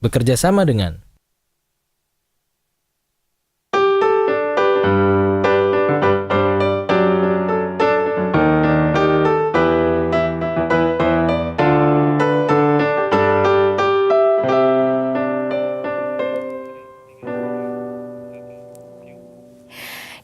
bekerja sama dengan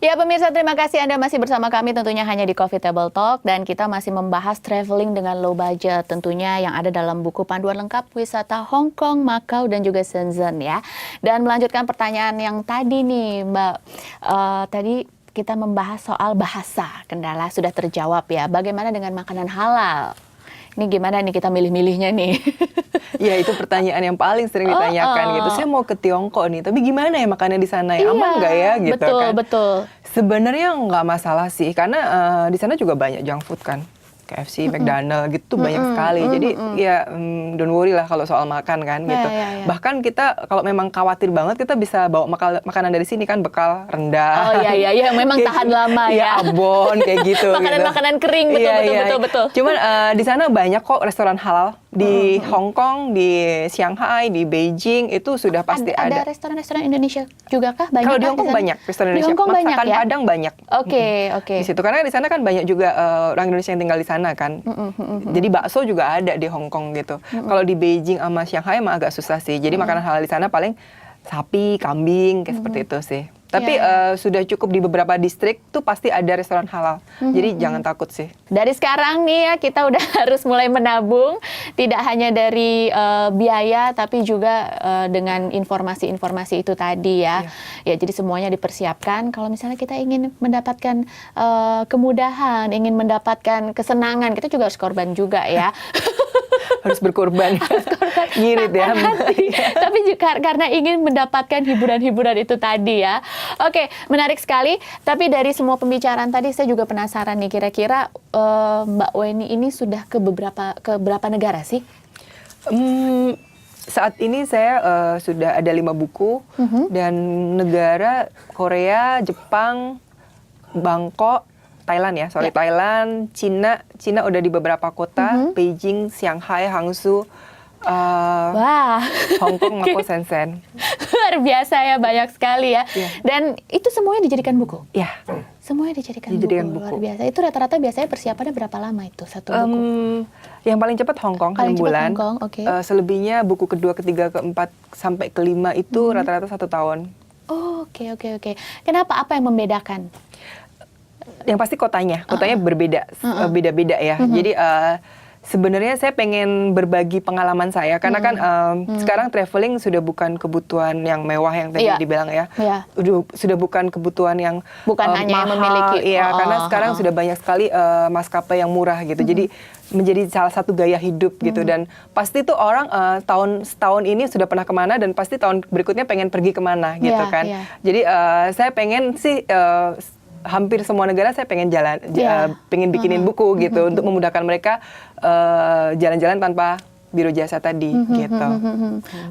Ya pemirsa, terima kasih Anda masih bersama kami tentunya hanya di Coffee Table Talk, dan kita masih membahas traveling dengan low budget tentunya yang ada dalam buku panduan lengkap wisata Hong Kong, Macau dan juga Shenzhen ya. Dan melanjutkan pertanyaan yang tadi nih Mbak, tadi kita membahas soal bahasa, kendala sudah terjawab ya. Bagaimana dengan makanan halal? Ini gimana nih kita milih-milihnya nih? Ya itu pertanyaan yang paling sering ditanyakan gitu. Saya mau ke Tiongkok nih, tapi gimana ya makannya di sana ya? Aman nggak ya gitu betul, kan? Betul. Sebenarnya nggak masalah sih, karena di sana juga banyak junk food kan. KFC, McDonald gitu banyak sekali. Jadi ya don't worry lah kalau soal makan kan gitu. Bahkan kita kalau memang khawatir banget kita bisa bawa makanan dari sini kan, bekal rendang. Oh iya, memang tahan lama ya. Abon kayak gitu. Makanan-makanan kering, betul. Cuman di sana banyak kok restoran halal. Di Hong Kong, di Shanghai, di Beijing itu sudah pasti ada. Ada restoran-restoran Indonesia juga kah? Banyak kalau di Hong Kong banyak restoran Indonesia. Masakan ya? Padang banyak. Oke. Di situ karena di sana kan banyak juga orang Indonesia yang tinggal di sana kan. Jadi bakso juga ada di Hong Kong gitu. Kalau di Beijing sama Shanghai emang agak susah sih. Jadi makanan halal di sana paling sapi, kambing kayak seperti itu sih. Tapi sudah cukup di beberapa distrik tuh pasti ada restoran halal. Jadi jangan takut sih. Dari sekarang nih ya kita udah harus mulai menabung. Tidak hanya dari biaya tapi juga dengan informasi-informasi itu tadi ya. Ya jadi semuanya dipersiapkan. Kalau misalnya kita ingin mendapatkan kemudahan, ingin mendapatkan kesenangan, kita juga harus korban juga ya. Harus berkorban. Ngirit ya. Tapi juga karena ingin mendapatkan hiburan-hiburan itu tadi ya. Oke, menarik sekali. Tapi dari semua pembicaraan tadi saya juga penasaran nih, kira-kira Mbak Weni ini sudah ke berapa negara sih? Saat ini saya sudah ada 5 buku dan negara Korea, Jepang, Bangkok, Thailand ya, Thailand, Cina udah di beberapa kota, Beijing, Shanghai, Hangzhou, Hong Kong, Macau, Shenzhen. Luar biasa ya, banyak sekali ya. Dan itu semuanya dijadikan buku? Iya. Semuanya dijadikan buku. Luar biasa. Itu rata-rata biasanya persiapannya berapa lama itu satu buku? Yang paling cepat Hong Kong, 6 bulan. Selebihnya buku kedua, ketiga, keempat, sampai kelima itu rata-rata 1 tahun. Oke. Kenapa? Apa yang membedakan? Yang pasti kotanya berbeda, beda-beda ya. Jadi sebenarnya saya pengen berbagi pengalaman saya karena kan sekarang traveling sudah bukan kebutuhan yang mewah yang tadi dibilang ya. Sudah bukan kebutuhan yang hanya mahal, yang memiliki. Karena sekarang sudah banyak sekali maskapai yang murah gitu. Jadi menjadi salah satu gaya hidup gitu, dan pasti tuh orang setahun ini sudah pernah kemana dan pasti tahun berikutnya pengen pergi kemana gitu kan. Jadi saya pengen sih hampir semua negara saya pengen pengen bikinin buku gitu untuk memudahkan mereka jalan-jalan tanpa biro jasa tadi gitu.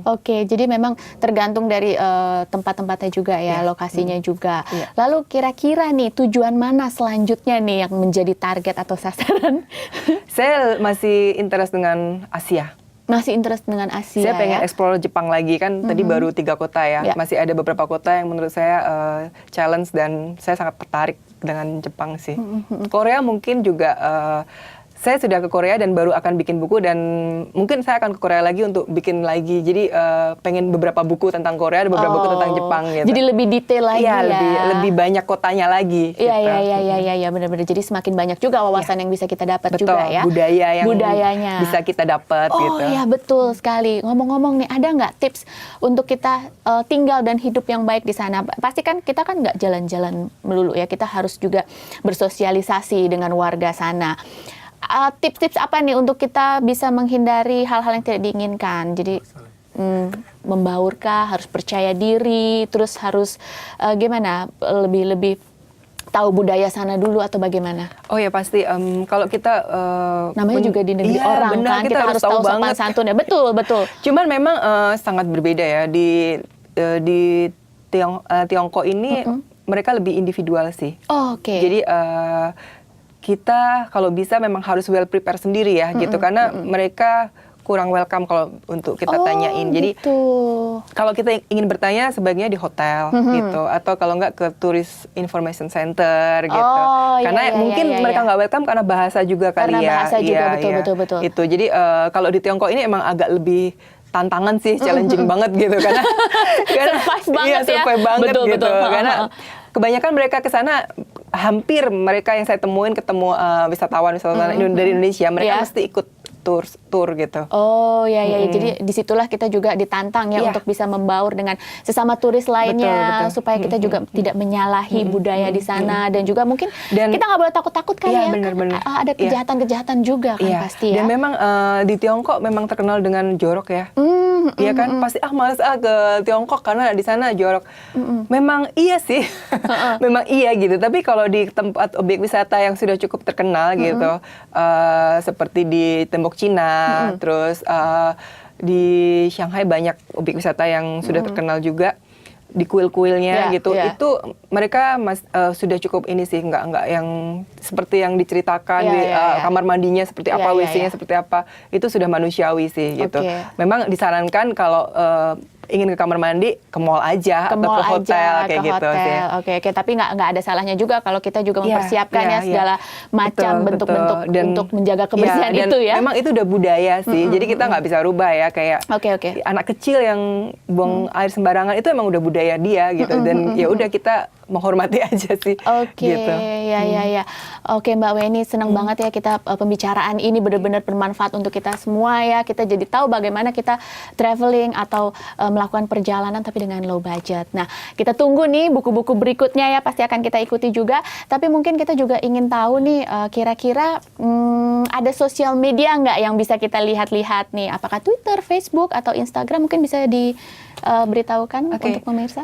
Oke, jadi memang tergantung dari tempat-tempatnya juga ya, lokasinya juga. Lalu kira-kira nih tujuan mana selanjutnya nih yang menjadi target atau sasaran? Saya masih interest dengan Asia. Masih interest dengan Asia. Saya pengen explore Jepang lagi kan. Tadi baru 3 kota ya. Masih ada beberapa kota yang menurut saya challenge dan saya sangat tertarik dengan Jepang sih. Korea mungkin juga. Saya sudah ke Korea dan baru akan bikin buku, dan mungkin saya akan ke Korea lagi untuk bikin lagi. Jadi pengen beberapa buku tentang Korea, beberapa buku tentang Jepang gitu. Jadi lebih detail lagi ya. Lebih banyak kotanya lagi. Iya, benar-benar. Jadi semakin banyak juga wawasan yang bisa kita dapat juga ya. Budayanya bisa kita dapat gitu. Iya, betul sekali. Ngomong-ngomong nih, ada nggak tips untuk kita tinggal dan hidup yang baik di sana? Pasti kan kita kan nggak jalan-jalan melulu ya. Kita harus juga bersosialisasi dengan warga sana. Tips-tips apa nih untuk kita bisa menghindari hal-hal yang tidak diinginkan? Jadi membaurkah, harus percaya diri, terus harus gimana? Lebih tahu budaya sana dulu atau bagaimana? Oh ya pasti. Kalau kita namanya juga di negeri orang kan, kita harus tahu sopan santun ya. Betul. Cuman memang sangat berbeda ya di Tiongkok ini. Mereka lebih individual sih. Jadi kita kalau bisa memang harus well prepare sendiri ya gitu, karena mereka kurang welcome kalau untuk kita tanyain. Jadi gitu. kalau kita ingin bertanya sebaiknya di hotel gitu, atau kalau nggak ke Tourist Information Center gitu. Oh, Karena iya, mungkin iya, iya, mereka iya. nggak welcome karena bahasa juga kali Karena ya. bahasa juga, Iya, betul, betul. Itu. Jadi kalau di Tiongkok ini emang agak lebih tantangan sih, challenging banget gitu karena Survive banget ya. survive banget Betul, gitu. betul. Karena kebanyakan mereka ke sana, hampir mereka yang saya temuin ketemu wisatawan dari Indonesia, mereka Iya. mesti ikut tour gitu. Oh ya ya, jadi disitulah kita juga ditantang ya Iya. untuk bisa membaur dengan sesama turis lainnya, Betul. supaya kita juga tidak menyalahi budaya di sana, dan juga mungkin Dan- kita nggak boleh takut-takut kali Iya, ya, bener-bener. kan ada kejahatan-kejahatan juga kan pasti ya. Dan memang di Tiongkok memang terkenal dengan jorok ya. Iya kan, pasti males ke Tiongkok karena di sana jorok. Memang iya sih, memang iya gitu. Tapi kalau di tempat objek wisata yang sudah cukup terkenal gitu, seperti di Tembok Cina, terus di Shanghai banyak objek wisata yang sudah terkenal juga. Di kuil-kuilnya Iya, gitu, iya. itu mereka sudah cukup ini sih, nggak yang seperti yang diceritakan Iya, di iya, iya. kamar mandinya seperti apa, Iya, iya, WC-nya iya. seperti apa, itu sudah manusiawi sih gitu. Oke. Memang disarankan kalau ingin ke kamar mandi ke mall aja Ke atau mall ke hotel aja, kayak ke gitu sih. hotel. Oke, tapi nggak ada salahnya juga kalau kita juga Iya, mempersiapkan iya, ya segala macam Betul, bentuk-bentuk betul. Dan- untuk menjaga kebersihan dan itu ya. Memang itu udah budaya sih, jadi kita nggak bisa rubah ya, kayak Oke. anak kecil yang buang air sembarangan itu emang udah budaya dia gitu, dan ya udah kita menghormati aja sih. Oke, Gitu. ya. Oke, Mbak Weni, senang banget ya kita pembicaraan ini benar-benar bermanfaat untuk kita semua ya. Kita jadi tahu bagaimana kita traveling atau melakukan perjalanan tapi dengan low budget. Nah, kita tunggu nih buku-buku berikutnya ya, pasti akan kita ikuti juga. Tapi mungkin kita juga ingin tahu nih, kira-kira ada sosial media nggak yang bisa kita lihat-lihat nih? Apakah Twitter, Facebook, atau Instagram? Mungkin bisa diberitahukan Oke. untuk pemirsa?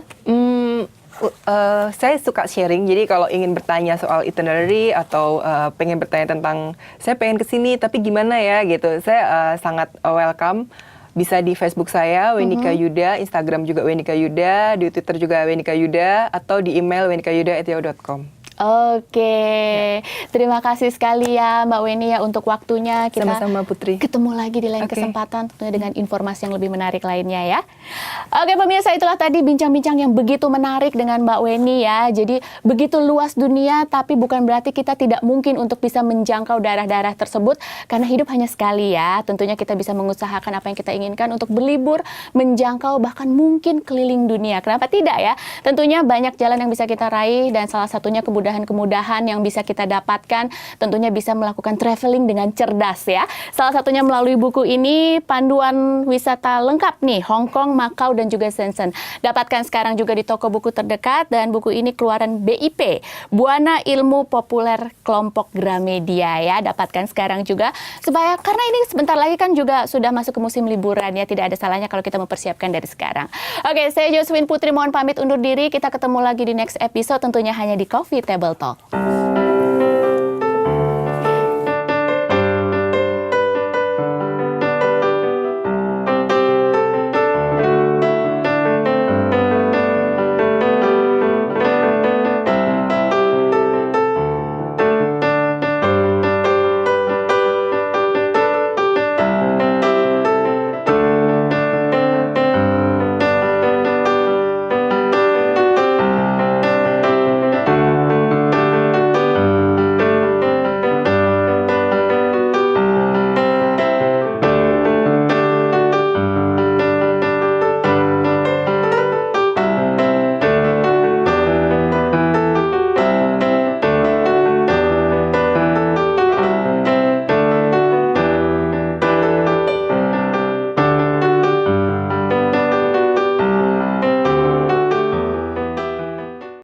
Saya suka sharing, jadi kalau ingin bertanya soal itinerary atau pengen bertanya tentang saya pengen kesini tapi gimana ya gitu, saya sangat welcome. Bisa di Facebook saya Wenika Yuda, Instagram juga Wenika Yuda, di Twitter juga Wenika Yuda, atau di email wenikayuda@yahoo.com. Oke, terima kasih sekali ya Mbak Weni ya untuk waktunya. Kita Sama-sama, Putri. ketemu lagi di lain Oke. kesempatan tentunya dengan informasi yang lebih menarik lainnya ya. Oke pemirsa, itulah tadi bincang-bincang yang begitu menarik dengan Mbak Weni ya. Jadi begitu luas dunia, tapi bukan berarti kita tidak mungkin untuk bisa menjangkau daerah-daerah tersebut, karena hidup hanya sekali ya. Tentunya kita bisa mengusahakan apa yang kita inginkan untuk berlibur, menjangkau, bahkan mungkin keliling dunia. Kenapa tidak ya? Tentunya banyak jalan yang bisa kita raih, dan salah satunya kemudahan-kemudahan yang bisa kita dapatkan, tentunya bisa melakukan traveling dengan cerdas ya. Salah satunya melalui buku ini, panduan wisata lengkap nih, Hong Kong, Macau, dan juga Shenzhen. Dapatkan sekarang juga di toko buku terdekat, dan buku ini keluaran BIP, Buana Ilmu Populer Kelompok Gramedia ya. Dapatkan sekarang juga, supaya karena ini sebentar lagi kan juga sudah masuk ke musim liburan ya, tidak ada salahnya kalau kita mempersiapkan dari sekarang. Oke, saya Josephine Putri mohon pamit undur diri, kita ketemu lagi di next episode tentunya hanya di Coffee Table Talk.